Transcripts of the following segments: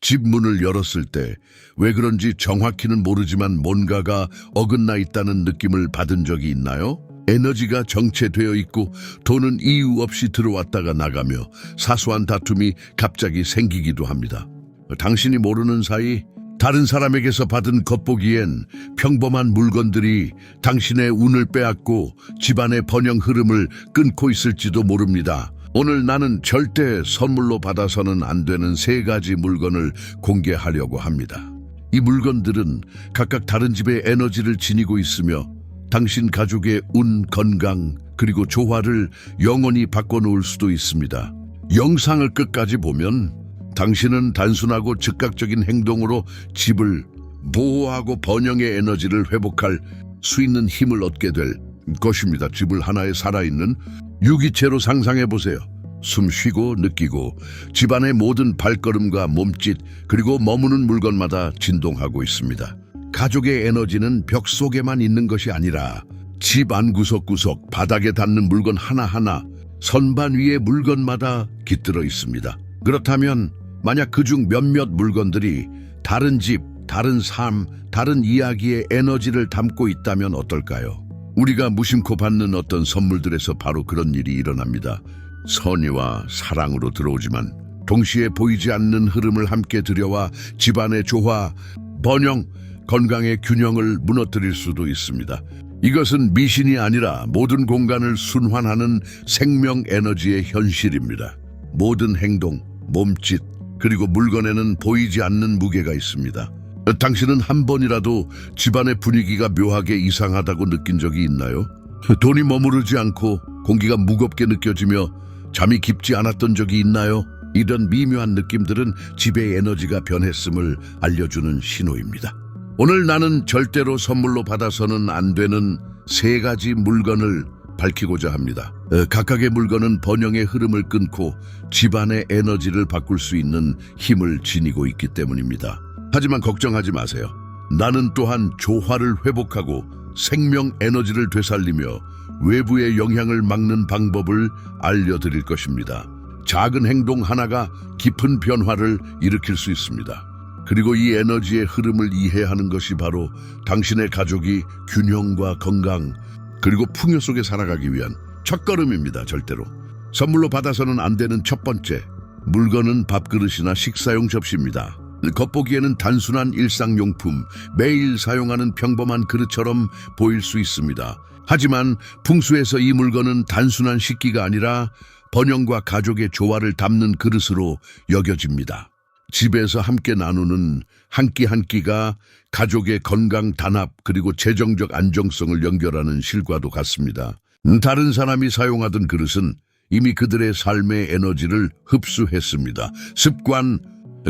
집 문을 열었을 때 왜 그런지 정확히는 모르지만 뭔가가 어긋나 있다는 느낌을 받은 적이 있나요? 에너지가 정체되어 있고 돈은 이유 없이 들어왔다가 나가며 사소한 다툼이 갑자기 생기기도 합니다. 당신이 모르는 사이 다른 사람에게서 받은 겉보기엔 평범한 물건들이 당신의 운을 빼앗고 집안의 번영 흐름을 끊고 있을지도 모릅니다. 오늘 나는 절대 선물로 받아서는 안 되는 3가지 물건을 공개하려고 합니다. 이 물건들은 각각 다른 집의 에너지를 지니고 있으며 당신 가족의 운, 건강, 그리고 조화를 영원히 바꿔놓을 수도 있습니다. 영상을 끝까지 보면 당신은 단순하고 즉각적인 행동으로 집을 보호하고 번영의 에너지를 회복할 수 있는 힘을 얻게 될 것입니다. 집을 하나의 살아있는 유기체로 상상해보세요. 숨 쉬고 느끼고 집안의 모든 발걸음과 몸짓 그리고 머무는 물건마다 진동하고 있습니다. 가족의 에너지는 벽 속에만 있는 것이 아니라 집 안 구석구석 바닥에 닿는 물건 하나하나 선반 위의 물건마다 깃들어 있습니다. 그렇다면 만약 그중 몇몇 물건들이 다른 집, 다른 삶, 다른 이야기의 에너지를 담고 있다면 어떨까요? 우리가 무심코 받는 어떤 선물들에서 바로 그런 일이 일어납니다. 선의와 사랑으로 들어오지만 동시에 보이지 않는 흐름을 함께 들여와 집안의 조화, 번영, 건강의 균형을 무너뜨릴 수도 있습니다. 이것은 미신이 아니라 모든 공간을 순환하는 생명 에너지의 현실입니다. 모든 행동, 몸짓, 그리고 물건에는 보이지 않는 무게가 있습니다. 당신은 한 번이라도 집안의 분위기가 묘하게 이상하다고 느낀 적이 있나요? 돈이 머무르지 않고 공기가 무겁게 느껴지며 잠이 깊지 않았던 적이 있나요? 이런 미묘한 느낌들은 집의 에너지가 변했음을 알려주는 신호입니다. 오늘 나는 절대로 선물로 받아서는 안 되는 3가지 물건을 밝히고자 합니다. 각각의 물건은 번영의 흐름을 끊고 집안의 에너지를 바꿀 수 있는 힘을 지니고 있기 때문입니다. 하지만 걱정하지 마세요. 나는 또한 조화를 회복하고 생명 에너지를 되살리며 외부의 영향을 막는 방법을 알려드릴 것입니다. 작은 행동 하나가 깊은 변화를 일으킬 수 있습니다. 그리고 이 에너지의 흐름을 이해하는 것이 바로 당신의 가족이 균형과 건강 그리고 풍요 속에 살아가기 위한 첫걸음입니다. 절대로 선물로 받아서는 안 되는 첫 번째 물건은 밥그릇이나 식사용 접시입니다. 겉보기에는 단순한 일상용품, 매일 사용하는 평범한 그릇처럼 보일 수 있습니다. 하지만 풍수에서 이 물건은 단순한 식기가 아니라 번영과 가족의 조화를 담는 그릇으로 여겨집니다. 집에서 함께 나누는 한 끼 한 끼가 가족의 건강 단합 그리고 재정적 안정성을 연결하는 실과도 같습니다. 다른 사람이 사용하던 그릇은 이미 그들의 삶의 에너지를 흡수했습니다. 습관,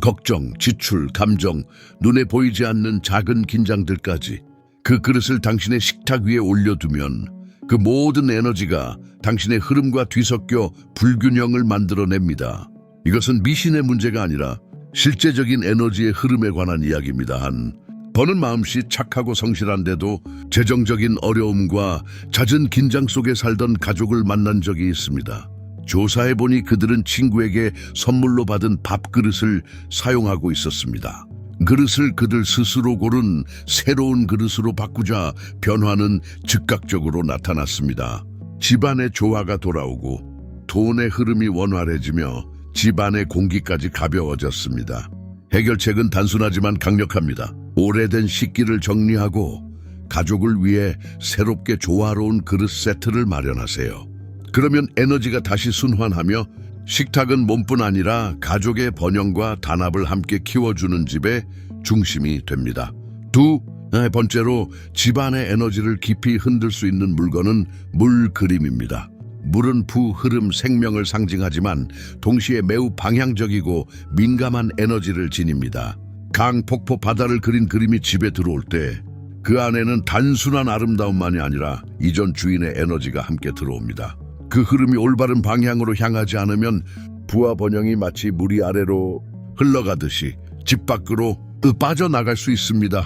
걱정, 지출, 감정, 눈에 보이지 않는 작은 긴장들까지 그 그릇을 당신의 식탁 위에 올려두면 그 모든 에너지가 당신의 흐름과 뒤섞여 불균형을 만들어냅니다. 이것은 미신의 문제가 아니라 실제적인 에너지의 흐름에 관한 이야기입니다. 버는 마음씨 착하고 성실한데도 재정적인 어려움과 잦은 긴장 속에 살던 가족을 만난 적이 있습니다. 조사해보니 그들은 친구에게 선물로 받은 밥그릇을 사용하고 있었습니다. 그릇을 그들 스스로 고른 새로운 그릇으로 바꾸자 변화는 즉각적으로 나타났습니다. 집안의 조화가 돌아오고 돈의 흐름이 원활해지며 집안의 공기까지 가벼워졌습니다. 해결책은 단순하지만 강력합니다. 오래된 식기를 정리하고 가족을 위해 새롭게 조화로운 그릇 세트를 마련하세요. 그러면 에너지가 다시 순환하며 식탁은 몸뿐 아니라 가족의 번영과 단합을 함께 키워주는 집의 중심이 됩니다. 두 번째로 집안의 에너지를 깊이 흔들 수 있는 물건은 물 그림입니다. 물은 부, 흐름, 생명을 상징하지만 동시에 매우 방향적이고 민감한 에너지를 지닙니다. 강, 폭포, 바다를 그린 그림이 집에 들어올 때 그 안에는 단순한 아름다움만이 아니라 이전 주인의 에너지가 함께 들어옵니다. 그 흐름이 올바른 방향으로 향하지 않으면 부와 번영이 마치 물이 아래로 흘러가듯이 집 밖으로 빠져나갈 수 있습니다.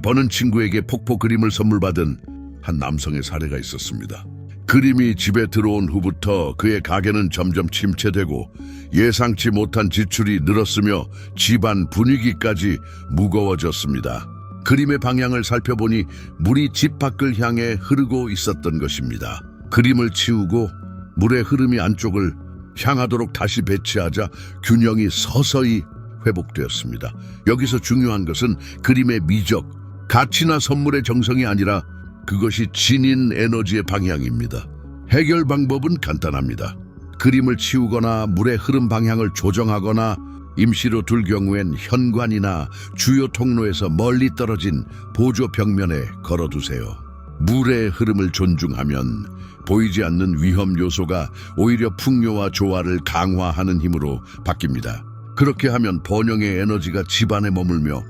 버는 친구에게 폭포 그림을 선물 받은 한 남성의 사례가 있었습니다. 그림이 집에 들어온 후부터 그의 가게는 점점 침체되고 예상치 못한 지출이 늘었으며 집안 분위기까지 무거워졌습니다. 그림의 방향을 살펴보니 물이 집 밖을 향해 흐르고 있었던 것입니다. 그림을 치우고 물의 흐름이 안쪽을 향하도록 다시 배치하자 균형이 서서히 회복되었습니다. 여기서 중요한 것은 그림의 미적, 가치나 선물의 정성이 아니라 그것이 지닌 에너지의 방향입니다. 해결 방법은 간단합니다. 그림을 치우거나 물의 흐름 방향을 조정하거나 임시로 둘 경우엔 현관이나 주요 통로에서 멀리 떨어진 보조 벽면에 걸어두세요. 물의 흐름을 존중하면 보이지 않는 위험 요소가 오히려 풍요와 조화를 강화하는 힘으로 바뀝니다. 그렇게 하면 번영의 에너지가 집안에 머물며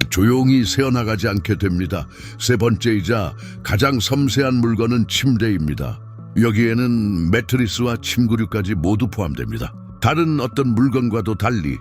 조용히 새어나가지 않게 됩니다. 세 번째이자 가장 섬세한 물건은 침대입니다. 여기에는 매트리스와 침구류까지 모두 포함됩니다. 다른 어떤 물건과도 달리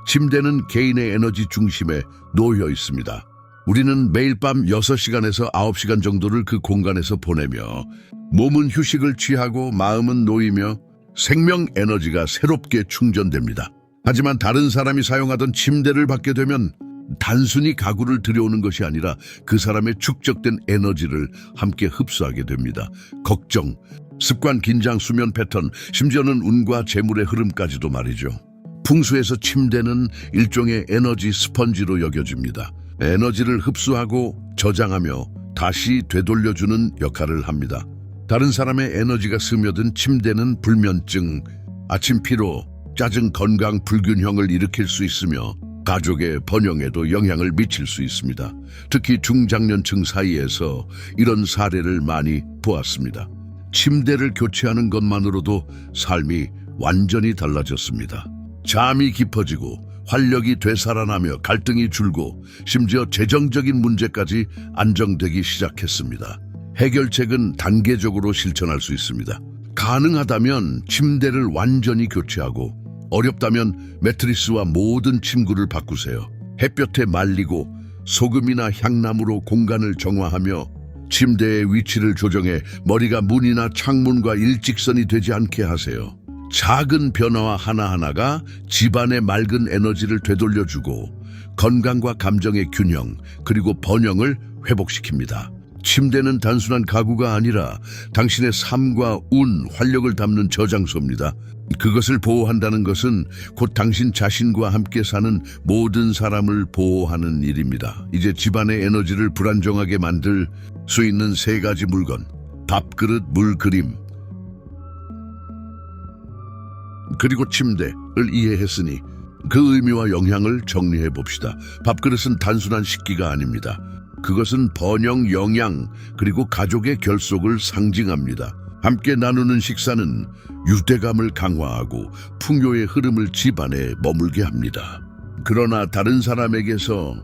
침대는 개인의 에너지 중심에 놓여 있습니다. 우리는 매일 밤 6시간에서 9시간 정도를 그 공간에서 보내며 몸은 휴식을 취하고 마음은 놓이며 생명 에너지가 새롭게 충전됩니다. 하지만 다른 사람이 사용하던 침대를 받게 되면 단순히 가구를 들여오는 것이 아니라 그 사람의 축적된 에너지를 함께 흡수하게 됩니다. 걱정, 습관, 긴장, 수면 패턴, 심지어는 운과 재물의 흐름까지도 말이죠. 풍수에서 침대는 일종의 에너지 스펀지로 여겨집니다. 에너지를 흡수하고 저장하며 다시 되돌려주는 역할을 합니다. 다른 사람의 에너지가 스며든 침대는 불면증, 아침 피로, 짜증, 건강 불균형을 일으킬 수 있으며 가족의 번영에도 영향을 미칠 수 있습니다. 특히 중장년층 사이에서 이런 사례를 많이 보았습니다. 침대를 교체하는 것만으로도 삶이 완전히 달라졌습니다. 잠이 깊어지고 활력이 되살아나며 갈등이 줄고 심지어 재정적인 문제까지 안정되기 시작했습니다. 해결책은 단계적으로 실천할 수 있습니다. 가능하다면 침대를 완전히 교체하고 어렵다면 매트리스와 모든 침구를 바꾸세요. 햇볕에 말리고 소금이나 향나무로 공간을 정화하며 침대의 위치를 조정해 머리가 문이나 창문과 일직선이 되지 않게 하세요. 작은 변화와 하나하나가 집안의 맑은 에너지를 되돌려주고 건강과 감정의 균형 그리고 번영을 회복시킵니다. 침대는 단순한 가구가 아니라 당신의 삶과 운, 활력을 담는 저장소입니다. 그것을 보호한다는 것은 곧 당신 자신과 함께 사는 모든 사람을 보호하는 일입니다. 이제 집안의 에너지를 불안정하게 만들 수 있는 3가지 물건, 밥그릇, 물, 그림, 그리고 침대를 이해했으니 그 의미와 영향을 정리해 봅시다. 밥그릇은 단순한 식기가 아닙니다. 그것은 번영, 영양, 그리고 가족의 결속을 상징합니다. 함께 나누는 식사는 유대감을 강화하고 풍요의 흐름을 집안에 머물게 합니다. 그러나 다른 사람에게서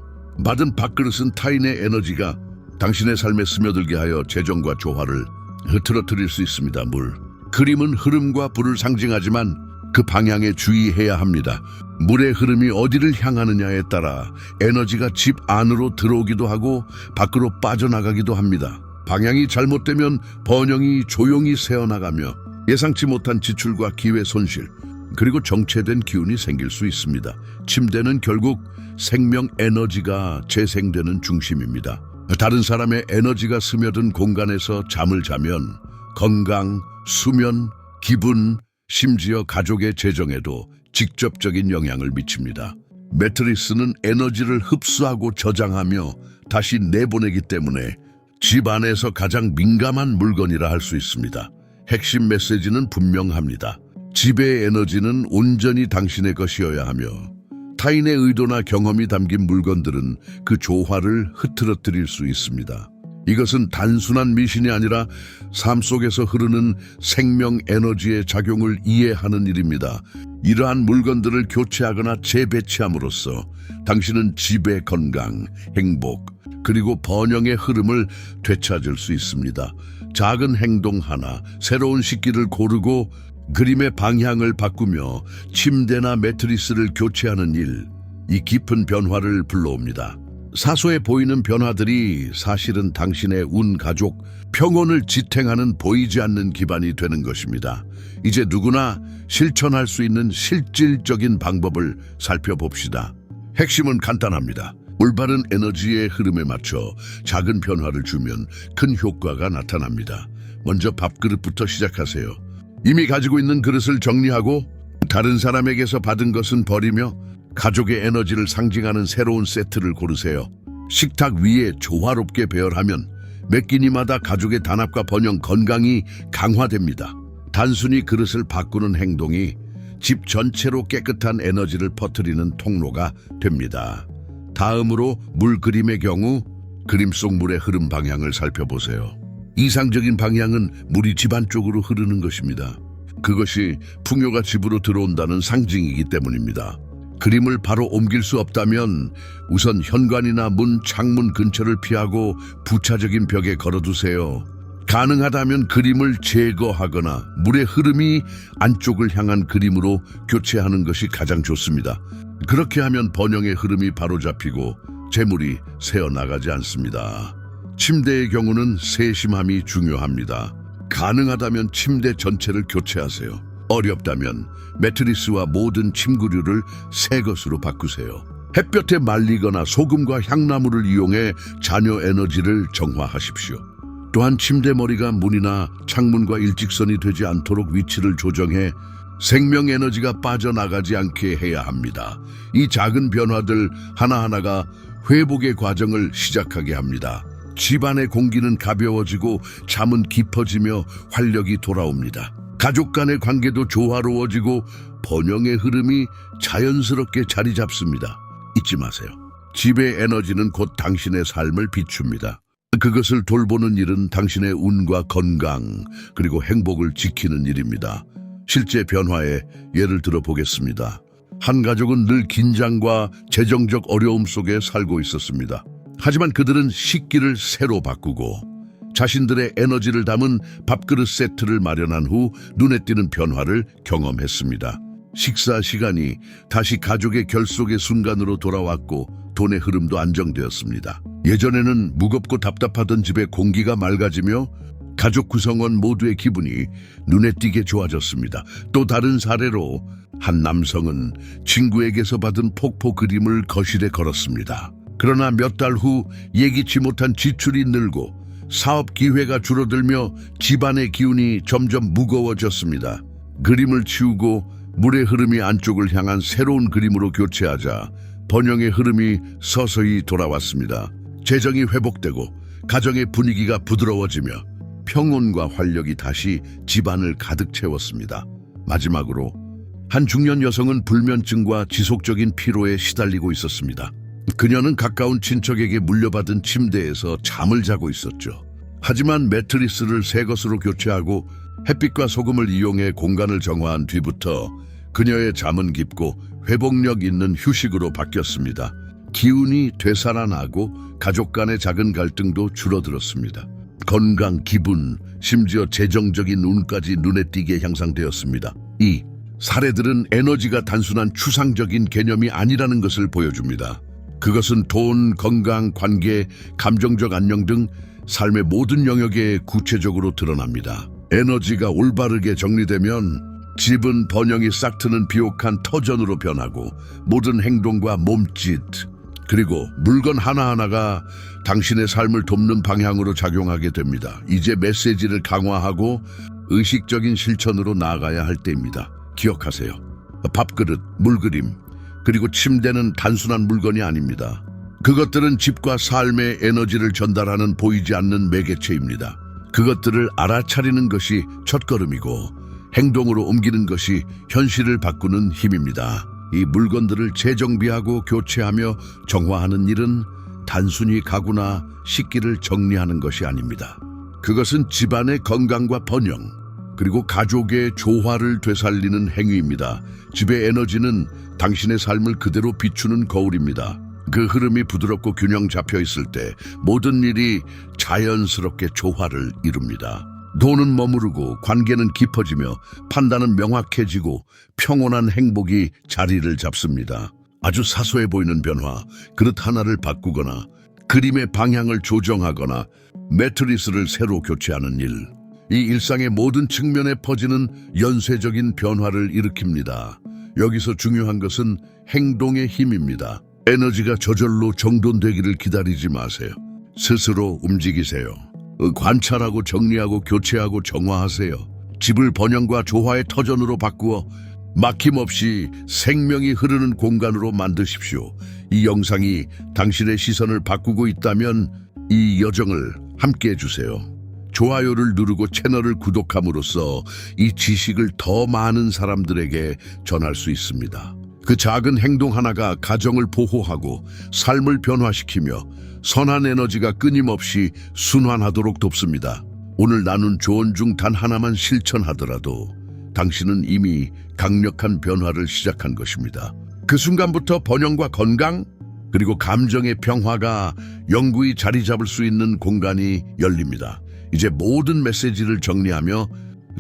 받은 밥그릇은 타인의 에너지가 당신의 삶에 스며들게 하여 재정과 조화를 흐트러뜨릴 수 있습니다. 물, 그림은 흐름과 불을 상징하지만 그 방향에 주의해야 합니다. 물의 흐름이 어디를 향하느냐에 따라 에너지가 집 안으로 들어오기도 하고 밖으로 빠져나가기도 합니다. 방향이 잘못되면 번영이 조용히 새어나가며 예상치 못한 지출과 기회 손실, 그리고 정체된 기운이 생길 수 있습니다. 침대는 결국 생명 에너지가 재생되는 중심입니다. 다른 사람의 에너지가 스며든 공간에서 잠을 자면 건강, 수면, 기분, 심지어 가족의 재정에도 직접적인 영향을 미칩니다. 매트리스는 에너지를 흡수하고 저장하며 다시 내보내기 때문에 집 안에서 가장 민감한 물건이라 할 수 있습니다. 핵심 메시지는 분명합니다. 집의 에너지는 온전히 당신의 것이어야 하며 타인의 의도나 경험이 담긴 물건들은 그 조화를 흐트러뜨릴 수 있습니다. 이것은 단순한 미신이 아니라 삶 속에서 흐르는 생명 에너지의 작용을 이해하는 일입니다. 이러한 물건들을 교체하거나 재배치함으로써 당신은 집의 건강, 행복, 그리고 번영의 흐름을 되찾을 수 있습니다. 작은 행동 하나, 새로운 식기를 고르고 그림의 방향을 바꾸며 침대나 매트리스를 교체하는 일, 이 깊은 변화를 불러옵니다. 사소해 보이는 변화들이 사실은 당신의 운, 가족, 평온을 지탱하는 보이지 않는 기반이 되는 것입니다. 이제 누구나 실천할 수 있는 실질적인 방법을 살펴봅시다. 핵심은 간단합니다. 올바른 에너지의 흐름에 맞춰 작은 변화를 주면 큰 효과가 나타납니다. 먼저 밥그릇부터 시작하세요. 이미 가지고 있는 그릇을 정리하고 다른 사람에게서 받은 것은 버리며 가족의 에너지를 상징하는 새로운 세트를 고르세요. 식탁 위에 조화롭게 배열하면 몇 끼니마다 가족의 단합과 번영, 건강이 강화됩니다. 단순히 그릇을 바꾸는 행동이 집 전체로 깨끗한 에너지를 퍼뜨리는 통로가 됩니다. 다음으로 물 그림의 경우 그림 속 물의 흐름 방향을 살펴보세요. 이상적인 방향은 물이 집 안쪽으로 흐르는 것입니다. 그것이 풍요가 집으로 들어온다는 상징이기 때문입니다. 그림을 바로 옮길 수 없다면 우선 현관이나 문, 창문 근처를 피하고 부차적인 벽에 걸어두세요. 가능하다면 그림을 제거하거나 물의 흐름이 안쪽을 향한 그림으로 교체하는 것이 가장 좋습니다. 그렇게 하면 번영의 흐름이 바로잡히고 재물이 새어나가지 않습니다. 침대의 경우는 세심함이 중요합니다. 가능하다면 침대 전체를 교체하세요. 어렵다면 매트리스와 모든 침구류를 새 것으로 바꾸세요. 햇볕에 말리거나 소금과 향나무를 이용해 자녀 에너지를 정화하십시오. 또한 침대 머리가 문이나 창문과 일직선이 되지 않도록 위치를 조정해 생명 에너지가 빠져나가지 않게 해야 합니다. 이 작은 변화들 하나하나가 회복의 과정을 시작하게 합니다. 집안의 공기는 가벼워지고 잠은 깊어지며 활력이 돌아옵니다. 가족 간의 관계도 조화로워지고 번영의 흐름이 자연스럽게 자리 잡습니다. 잊지 마세요. 집의 에너지는 곧 당신의 삶을 비춥니다. 그것을 돌보는 일은 당신의 운과 건강 그리고 행복을 지키는 일입니다. 실제 변화의 예를 들어 보겠습니다. 한 가족은 늘 긴장과 재정적 어려움 속에 살고 있었습니다. 하지만 그들은 식기를 새로 바꾸고 자신들의 에너지를 담은 밥그릇 세트를 마련한 후 눈에 띄는 변화를 경험했습니다. 식사 시간이 다시 가족의 결속의 순간으로 돌아왔고 돈의 흐름도 안정되었습니다. 예전에는 무겁고 답답하던 집의 공기가 맑아지며 가족 구성원 모두의 기분이 눈에 띄게 좋아졌습니다. 또 다른 사례로 한 남성은 친구에게서 받은 폭포 그림을 거실에 걸었습니다. 그러나 몇 달 후 예기치 못한 지출이 늘고 사업 기회가 줄어들며 집안의 기운이 점점 무거워졌습니다. 그림을 치우고 물의 흐름이 안쪽을 향한 새로운 그림으로 교체하자 번영의 흐름이 서서히 돌아왔습니다. 재정이 회복되고 가정의 분위기가 부드러워지며 평온과 활력이 다시 집안을 가득 채웠습니다. 마지막으로 한 중년 여성은 불면증과 지속적인 피로에 시달리고 있었습니다. 그녀는 가까운 친척에게 물려받은 침대에서 잠을 자고 있었죠. 하지만 매트리스를 새 것으로 교체하고 햇빛과 소금을 이용해 공간을 정화한 뒤부터 그녀의 잠은 깊고 회복력 있는 휴식으로 바뀌었습니다. 기운이 되살아나고 가족 간의 작은 갈등도 줄어들었습니다. 건강, 기분, 심지어 재정적인 운까지 눈에 띄게 향상되었습니다. 이 사례들은 에너지가 단순한 추상적인 개념이 아니라는 것을 보여줍니다. 그것은 돈, 건강, 관계, 감정적 안녕 등 삶의 모든 영역에 구체적으로 드러납니다. 에너지가 올바르게 정리되면 집은 번영이 싹트는 비옥한 터전으로 변하고 모든 행동과 몸짓 그리고 물건 하나하나가 당신의 삶을 돕는 방향으로 작용하게 됩니다. 이제 메시지를 강화하고 의식적인 실천으로 나아가야 할 때입니다. 기억하세요. 밥그릇, 물그림, 그리고 침대는 단순한 물건이 아닙니다. 그것들은 집과 삶의 에너지를 전달하는 보이지 않는 매개체입니다. 그것들을 알아차리는 것이 첫걸음이고 행동으로 옮기는 것이 현실을 바꾸는 힘입니다. 이 물건들을 재정비하고 교체하며 정화하는 일은 단순히 가구나 식기를 정리하는 것이 아닙니다. 그것은 집안의 건강과 번영, 그리고 가족의 조화를 되살리는 행위입니다. 집의 에너지는 당신의 삶을 그대로 비추는 거울입니다. 그 흐름이 부드럽고 균형 잡혀 있을 때 모든 일이 자연스럽게 조화를 이룹니다. 돈은 머무르고 관계는 깊어지며 판단은 명확해지고 평온한 행복이 자리를 잡습니다. 아주 사소해 보이는 변화, 그릇 하나를 바꾸거나 그림의 방향을 조정하거나 매트리스를 새로 교체하는 일. 이 일상의 모든 측면에 퍼지는 연쇄적인 변화를 일으킵니다. 여기서 중요한 것은 행동의 힘입니다. 에너지가 저절로 정돈되기를 기다리지 마세요. 스스로 움직이세요. 관찰하고 정리하고 교체하고 정화하세요. 집을 번영과 조화의 터전으로 바꾸어 막힘없이 생명이 흐르는 공간으로 만드십시오. 이 영상이 당신의 시선을 바꾸고 있다면 이 여정을 함께 해주세요. 좋아요를 누르고 채널을 구독함으로써 이 지식을 더 많은 사람들에게 전할 수 있습니다. 그 작은 행동 하나가 가정을 보호하고 삶을 변화시키며 선한 에너지가 끊임없이 순환하도록 돕습니다. 오늘 나눈 조언 중 단 하나만 실천하더라도 당신은 이미 강력한 변화를 시작한 것입니다. 그 순간부터 번영과 건강, 그리고 감정의 평화가 영구히 자리 잡을 수 있는 공간이 열립니다. 이제 모든 메시지를 정리하며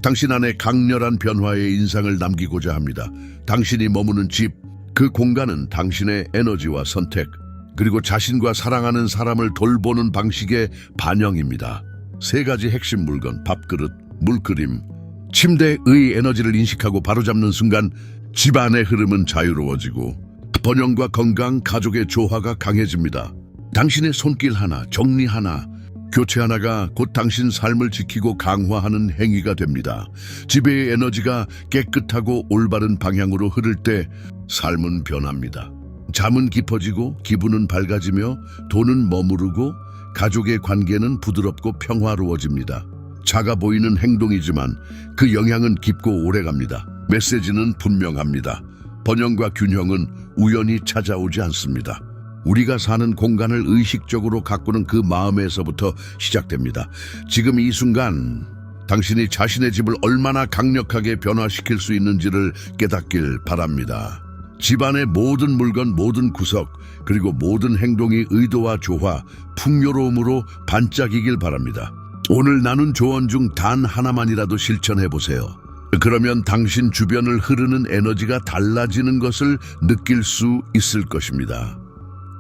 당신 안에 강렬한 변화의 인상을 남기고자 합니다. 당신이 머무는 집, 그 공간은 당신의 에너지와 선택, 그리고 자신과 사랑하는 사람을 돌보는 방식의 반영입니다. 3가지 핵심 물건, 밥그릇, 물그림, 침대의 에너지를 인식하고 바로잡는 순간 집안의 흐름은 자유로워지고 번영과 건강, 가족의 조화가 강해집니다. 당신의 손길 하나, 정리 하나, 교체 하나가 곧 당신 삶을 지키고 강화하는 행위가 됩니다. 집의 에너지가 깨끗하고 올바른 방향으로 흐를 때 삶은 변합니다. 잠은 깊어지고 기분은 밝아지며 돈은 머무르고 가족의 관계는 부드럽고 평화로워집니다. 작아 보이는 행동이지만 그 영향은 깊고 오래갑니다. 메시지는 분명합니다. 번영과 균형은 우연히 찾아오지 않습니다. 우리가 사는 공간을 의식적으로 가꾸는 그 마음에서부터 시작됩니다. 지금 이 순간 당신이 자신의 집을 얼마나 강력하게 변화시킬 수 있는지를 깨닫길 바랍니다. 집안의 모든 물건, 모든 구석, 그리고 모든 행동이 의도와 조화, 풍요로움으로 반짝이길 바랍니다. 오늘 나눈 조언 중 단 하나만이라도 실천해보세요. 그러면 당신 주변을 흐르는 에너지가 달라지는 것을 느낄 수 있을 것입니다.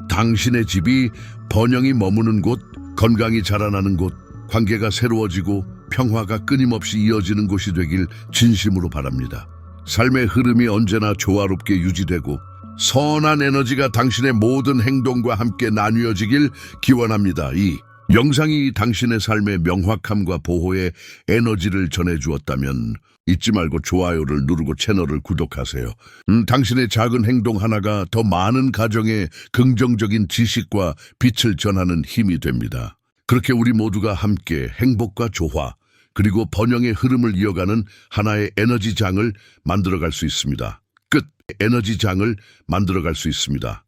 당신의 집이 번영이 머무는 곳, 건강이 자라나는 곳, 관계가 새로워지고 평화가 끊임없이 이어지는 곳이 되길 진심으로 바랍니다. 삶의 흐름이 언제나 조화롭게 유지되고 선한 에너지가 당신의 모든 행동과 함께 나뉘어지길 기원합니다. 이 영상이 당신의 삶의 명확함과 보호의 에너지를 전해주었다면 잊지 말고 좋아요를 누르고 채널을 구독하세요. 당신의 작은 행동 하나가 더 많은 가정에 긍정적인 지식과 빛을 전하는 힘이 됩니다. 그렇게 우리 모두가 함께 행복과 조화, 그리고 번영의 흐름을 이어가는 하나의 에너지장을 만들어갈 수 있습니다. 끝. 에너지장을 만들어갈 수 있습니다.